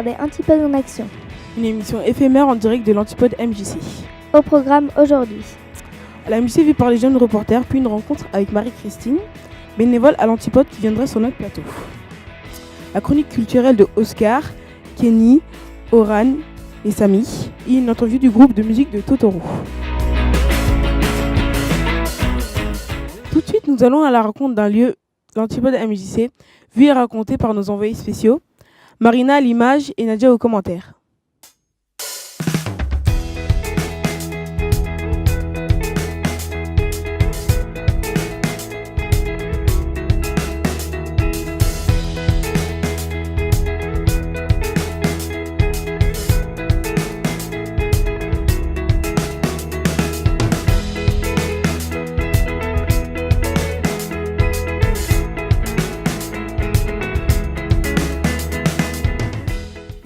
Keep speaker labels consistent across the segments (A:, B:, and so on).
A: regardez Antipode en action.
B: Une émission éphémère en direct de l'Antipode MJC.
A: Au programme aujourd'hui.
B: La MJC vue par les jeunes reporters, puis une rencontre avec Marie-Christine, bénévole à l'Antipode qui viendrait sur notre plateau. La chronique culturelle de Oscar, Kenny, Oran et Samy, et une interview du groupe de musique de Totoro. Tout de suite, nous allons à la rencontre d'un lieu, l'Antipode MJC, vu et raconté par nos envoyés spéciaux, Marina à l'image et Nadia aux commentaires.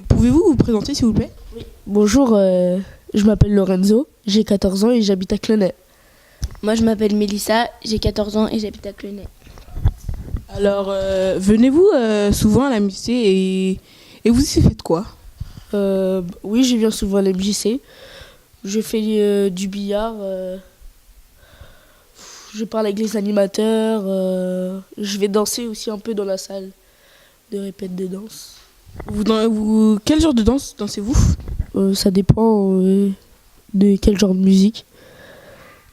B: Pouvez-vous vous présenter s'il vous plaît ?
C: Bonjour, je m'appelle Lorenzo, j'ai 14 ans et j'habite à Clenay.
D: Moi je m'appelle Mélissa, j'ai 14 ans et j'habite à Clenay.
B: Alors, venez-vous souvent à la MJC et vous y faites quoi ?
C: Oui, je viens souvent à la MJC. Je fais du billard, je parle avec les animateurs, je vais danser aussi un peu dans la salle de répète de danse.
B: Quel genre de danse dansez-vous ?
C: Ça dépend de quel genre de musique.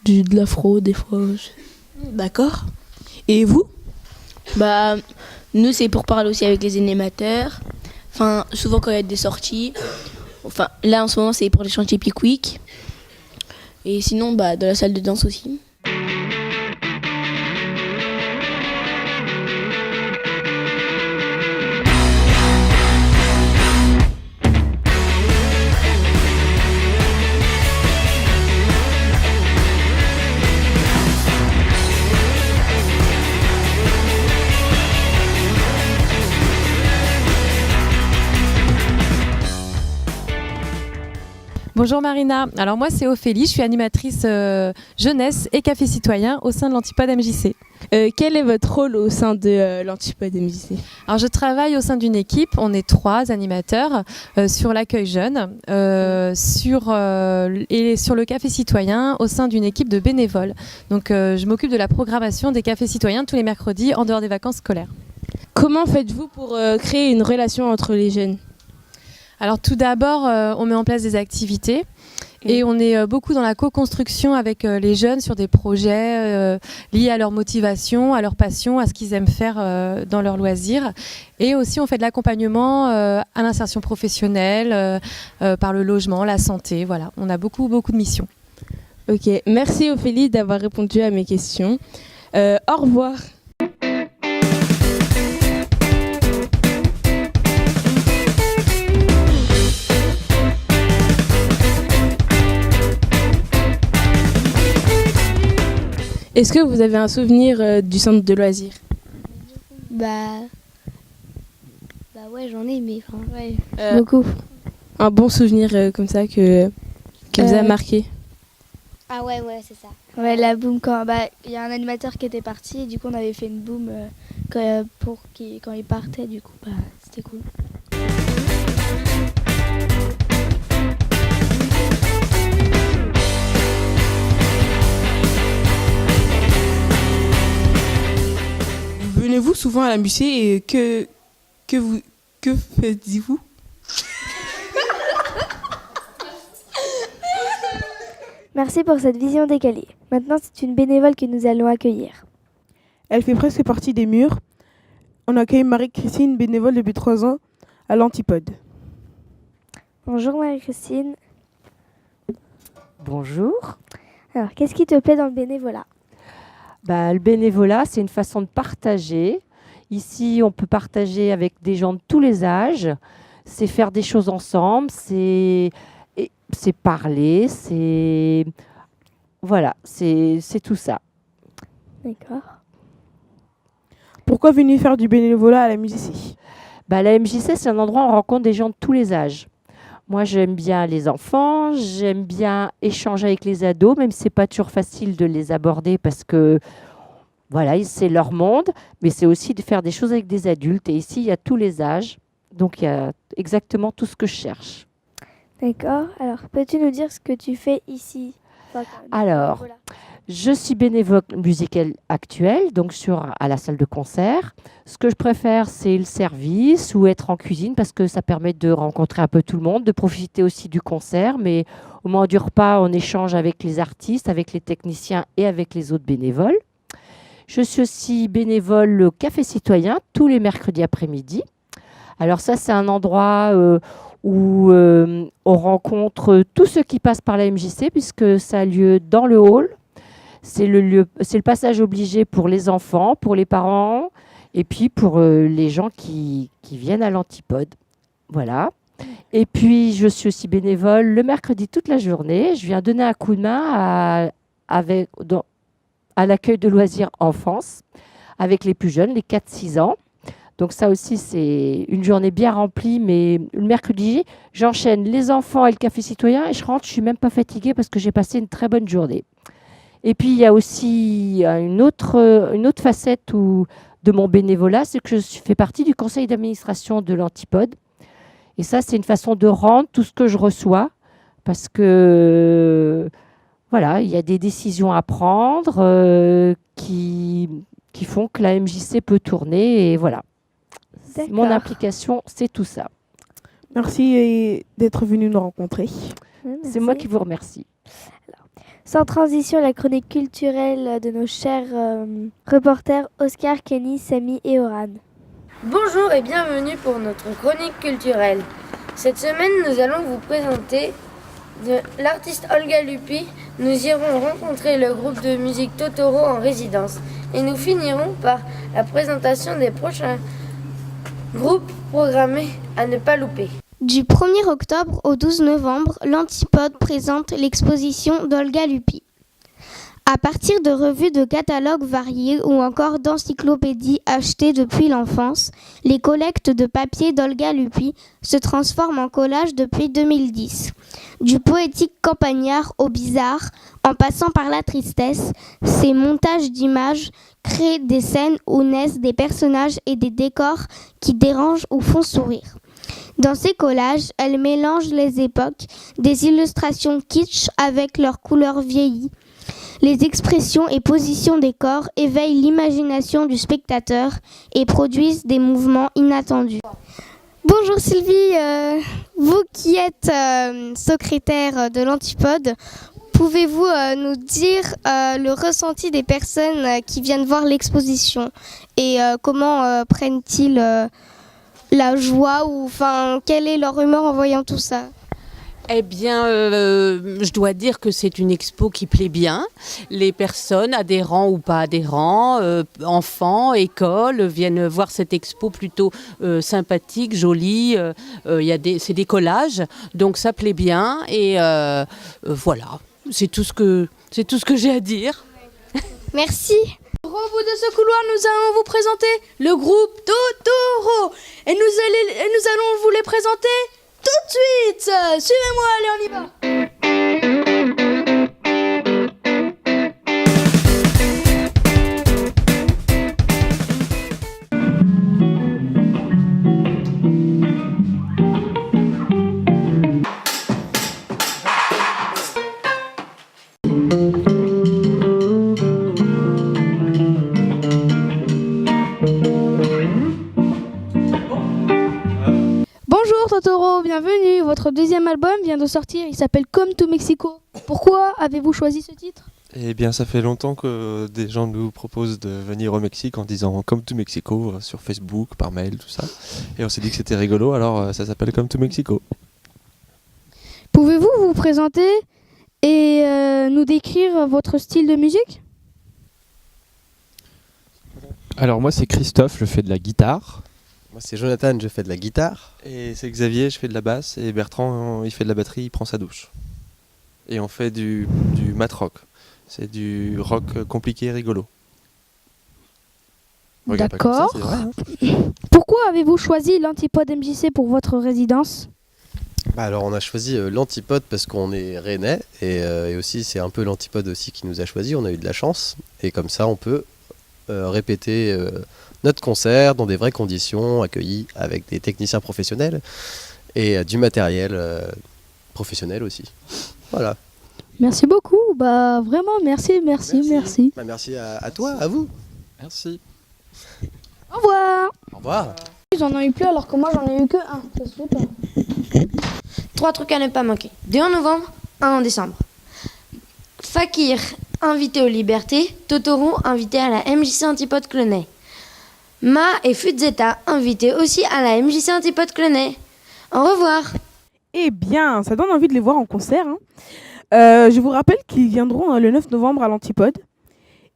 C: De l'afro, des fois.
B: D'accord. Et vous ?
D: Bah, nous c'est pour parler aussi avec les animateurs. Enfin, souvent quand il y a des sorties. Enfin, là en ce moment c'est pour les chantiers Pickwick. Et sinon, bah, dans la salle de danse aussi.
E: Bonjour Marina, alors moi c'est Ophélie, je suis animatrice jeunesse et café citoyen au sein de l'Antipode MJC.
F: Quel est votre rôle au sein de l'Antipode MJC ?
E: Alors je travaille au sein d'une équipe, on est 3 animateurs sur l'accueil jeune et sur le café citoyen au sein d'une équipe de bénévoles. Donc je m'occupe de la programmation des cafés citoyens tous les mercredis en dehors des vacances scolaires.
F: Comment faites-vous pour créer une relation entre les jeunes ?
E: Alors tout d'abord, on met en place des activités et on est beaucoup dans la co-construction avec les jeunes sur des projets liés à leur motivation, à leur passion, à ce qu'ils aiment faire dans leurs loisirs. Et aussi on fait de l'accompagnement à l'insertion professionnelle, par le logement, la santé, voilà. On a beaucoup de missions.
F: Ok, merci Ophélie d'avoir répondu à mes questions. Au revoir. Est-ce que vous avez un souvenir du centre de loisirs ?
A: Bah ouais, j'en ai, mais ouais, beaucoup.
F: Un bon souvenir comme ça qui vous a marqué ?
A: Ah ouais, c'est ça. Ouais, la boum, quand il y a un animateur qui était parti et du coup on avait fait une boum quand il partait, du coup c'était cool.
B: Venez-vous souvent à la MJC et que faites-vous ?
A: Merci pour cette vision décalée. Maintenant, c'est une bénévole que nous allons accueillir.
B: Elle fait presque partie des murs. On accueille Marie-Christine, bénévole depuis 3 ans à l'Antipode.
A: Bonjour Marie-Christine.
G: Bonjour.
A: Alors, qu'est-ce qui te plaît dans le bénévolat ?
G: Le bénévolat, c'est une façon de partager. Ici, on peut partager avec des gens de tous les âges. C'est faire des choses ensemble, c'est parler, c'est tout ça.
A: D'accord.
B: Pourquoi venir faire du bénévolat à la MJC ?
G: La MJC, c'est un endroit où on rencontre des gens de tous les âges. Moi, j'aime bien les enfants, j'aime bien échanger avec les ados, même si ce n'est pas toujours facile de les aborder parce que c'est leur monde, mais c'est aussi de faire des choses avec des adultes. Et ici, il y a tous les âges. Donc il y a exactement tout ce que je cherche.
A: D'accord. Alors, peux-tu nous dire ce que tu fais ici?
G: Alors,
A: Voilà.
G: je suis bénévole musicale actuelle, donc à la salle de concert. Ce que je préfère, c'est le service ou être en cuisine parce que ça permet de rencontrer un peu tout le monde, de profiter aussi du concert. Mais au moment du repas, on échange avec les artistes, avec les techniciens et avec les autres bénévoles. Je suis aussi bénévole au Café Citoyen tous les mercredis après-midi. Alors ça, c'est un endroit où on rencontre tous ceux qui passent par la MJC puisque ça a lieu dans le hall. C'est le passage obligé pour les enfants, pour les parents et puis pour les gens qui viennent à l'Antipode. Voilà. Et puis, je suis aussi bénévole le mercredi toute la journée. Je viens donner un coup de main à l'accueil de loisirs enfance avec les plus jeunes, les 4-6 ans. Donc ça aussi, c'est une journée bien remplie. Mais le mercredi, j'enchaîne les enfants et le Café Citoyen et je rentre, je ne suis même pas fatiguée parce que j'ai passé une très bonne journée. Et puis, il y a aussi une autre facette de mon bénévolat, c'est que je fais partie du conseil d'administration de l'Antipode. Et ça, c'est une façon de rendre tout ce que je reçois parce que, voilà, il y a des décisions à prendre qui font que la MJC peut tourner. Et voilà, mon implication, c'est tout ça.
B: Merci d'être venu nous rencontrer.
G: C'est moi qui vous remercie.
A: Sans transition, la chronique culturelle de nos chers reporters Oscar, Kenny, Samy et Oran.
H: Bonjour et bienvenue pour notre chronique culturelle. Cette semaine, nous allons vous présenter l'artiste Olga Lupi. Nous irons rencontrer le groupe de musique Totoro en résidence. Et nous finirons par la présentation des prochains groupes programmés à ne pas louper.
I: Du 1er octobre au 12 novembre, l'Antipode présente l'exposition d'Olga Lupi. À partir de revues de catalogues variés ou encore d'encyclopédies achetées depuis l'enfance, les collectes de papier d'Olga Lupi se transforment en collages depuis 2010. Du poétique campagnard au bizarre, en passant par la tristesse, ces montages d'images créent des scènes où naissent des personnages et des décors qui dérangent ou font sourire. Dans ces collages, elle mélange les époques, des illustrations kitsch avec leurs couleurs vieillies. Les expressions et positions des corps éveillent l'imagination du spectateur et produisent des mouvements inattendus. Bonjour Sylvie, vous qui êtes secrétaire de l'Antipode, pouvez-vous nous dire le ressenti des personnes qui viennent voir l'exposition et comment prennent-ils la joie ou quelle est leur humeur en voyant tout ça?
J: Eh bien, je dois dire que c'est une expo qui plaît bien. Les personnes, adhérents ou pas adhérents, enfants, écoles, viennent voir cette expo plutôt sympathique, jolie. C'est des collages, donc ça plaît bien. Et voilà, c'est tout ce que j'ai à dire.
I: Merci.
H: Au bout de ce couloir, nous allons vous présenter le groupe Totoro. Et nous allons vous les présenter tout de suite. Suivez-moi, allez, on y va.
K: Totoro, bienvenue. Votre deuxième album vient de sortir, il s'appelle Come to Mexico. Pourquoi avez-vous choisi ce titre ?
L: Eh bien, ça fait longtemps que des gens nous proposent de venir au Mexique en disant Come to Mexico sur Facebook, par mail, tout ça. Et on s'est dit que c'était rigolo, alors ça s'appelle Come to Mexico.
K: Pouvez-vous vous présenter et nous décrire votre style de musique ?
M: Alors moi c'est Christophe, je fais de la guitare.
N: Moi c'est Jonathan, je fais de la guitare.
L: Et c'est Xavier, je fais de la basse. Et Bertrand, il fait de la batterie, il prend sa douche. Et on fait du mat rock. C'est du rock compliqué et rigolo. Regarde
K: D'accord.
L: Pas comme ça, c'est vrai, hein.
K: Pourquoi avez-vous choisi l'Antipode MJC pour votre résidence ?
N: Alors on a choisi l'Antipode parce qu'on est rennais. Et aussi c'est un peu l'Antipode aussi qui nous a choisi. On a eu de la chance. Et comme ça on peut répéter notre concert dans des vraies conditions, accueillis avec des techniciens professionnels et du matériel professionnel aussi. Voilà.
K: Merci beaucoup. Bah vraiment, merci.
N: Bah, merci à toi, à vous.
M: Merci.
K: Au revoir.
N: Au revoir.
K: Ils en ont eu plus alors que moi j'en ai eu que un. Ça se fait pas.
H: 3 trucs à ne pas manquer. 2 en novembre, 1 en décembre. Fakir, invité aux Libertés. Totoro, invité à la MJC Antipode Clenay. Ma et Futzeta, invités aussi à la MJC Antipode Clenay. Au revoir.
B: Eh bien, ça donne envie de les voir en concert. Je vous rappelle qu'ils viendront le 9 novembre à l'Antipode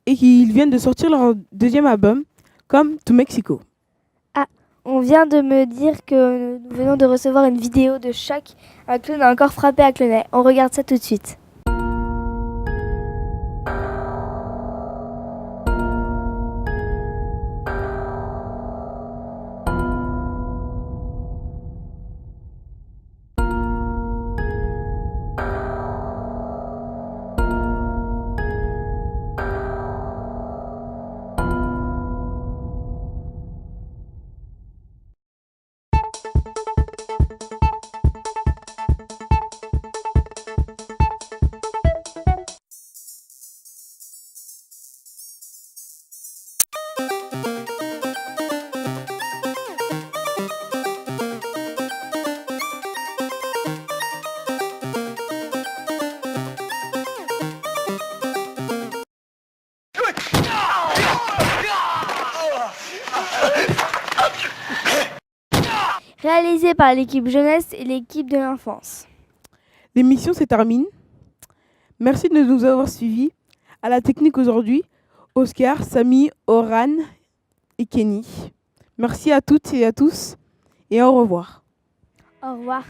B: et qu'ils viennent de sortir leur deuxième album, Come to Mexico.
A: On vient de me dire que nous venons de recevoir une vidéo de choc. Un clown a encore frappé à Clenay. On regarde ça tout de suite. Réalisé par l'équipe jeunesse et l'équipe de l'enfance.
B: L'émission se termine. Merci de nous avoir suivis. À la technique aujourd'hui, Oscar, Samy, Oran et Kenny. Merci à toutes et à tous et au revoir.
A: Au revoir.